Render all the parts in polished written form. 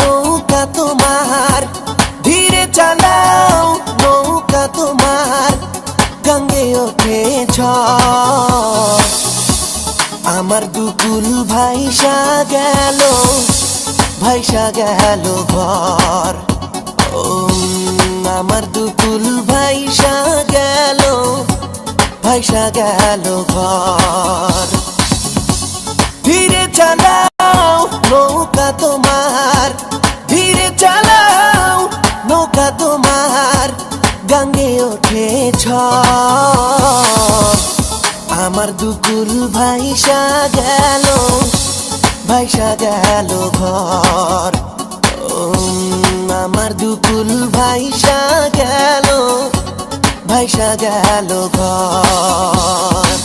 নৌকা তোমার, ধীরে চালাও নৌকা তোমার, গঙ্গে ওঠে ঝড়। আমার দুকুল ভাইসা গেল, ভাইসা গেল ঘর। আমার দুকুল ভাইসা গেল, ভাইসা গেল ঘর। ধীরে চালাও নৌকা তোমার, ধীরে চালাও নৌকা তোমার, গঙ্গে ওঠে ঝড়। আমার দুকুল ভাইসা গেল, ভাইসা গেল ঘর। আমার দুকুল ভাইসা গেল, ভাইসা গেল ঘর।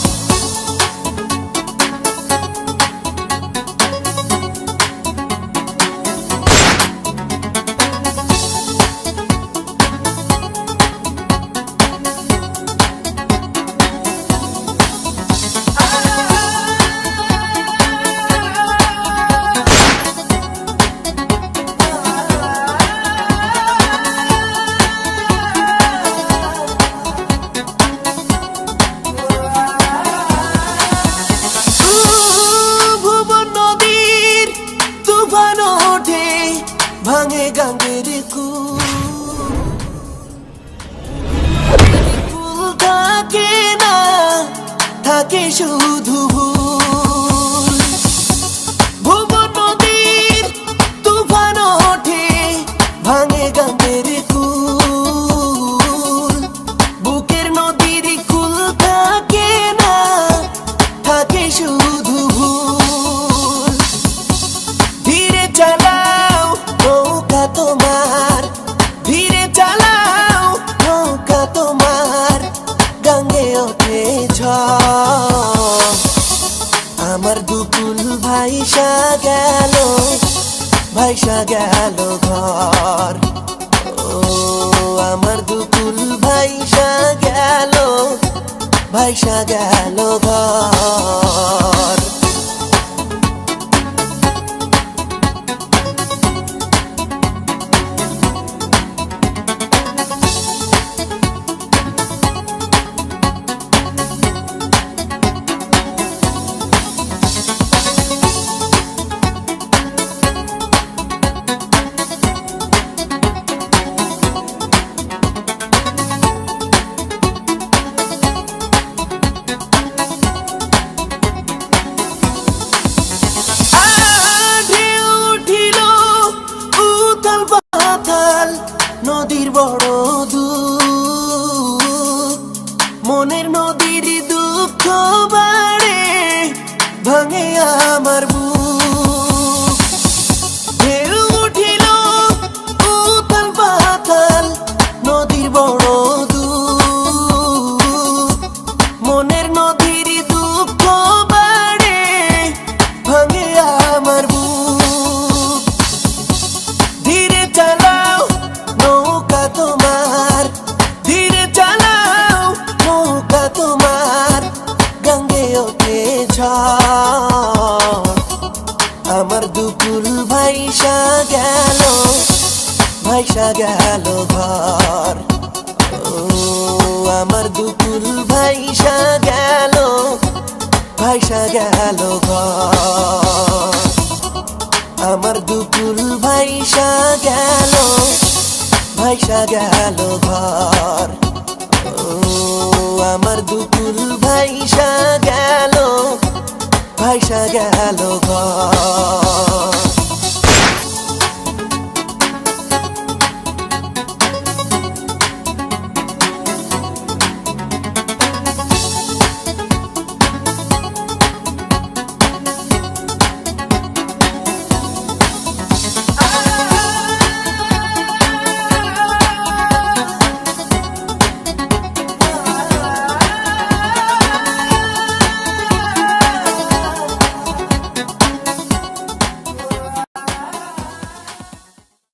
ভাঙে গঙ্গের কুল, থাকে না, থাকে শুধু ভুল। ভুবন নদীর তুফান ওঠে, ভাঙে গঙ্গের কুল। বুকের নদীর কুল থাকে না, থাকে শুধু ভুল। ধীরে চালাও নৌকা তোমার, ধীরে চালাও নৌকা তোমার, গঙ্গে ওঠে ঝড়। আমার দুকুল ভাইসা গেল, ভাইসা গেল ঘর। আমার দুকুল ভাইসা গেল, ভাইসা গেল ঘর। নদীর বড় দুঃখ, মনের নদীর দুঃখ বাড়ে, ভাঙে আমার বুক। ঢেউ উঠিল উথাল পাথাল, নদীর বড় দুঃখ, মনের নদীর দুঃখ বাড়ে, ভাঙে আমার বুক। ধীরে চালাও নৌকা তোমার, ধীরে চালাও নৌকা তোমার, গঙ্গে ওঠে ঝড়। আমার দুকুল ভাইসা গেল, ভাইসা গেল ঘর। আমার দুকুল ভাইসা গেল, ভাইসা গেল ঘর। আমার দুকুল ভাইসা গেল, ভাইসা গেল ঘর। আমার দুকুল ভাইসা গেল, ভাইসা গেল ঘর।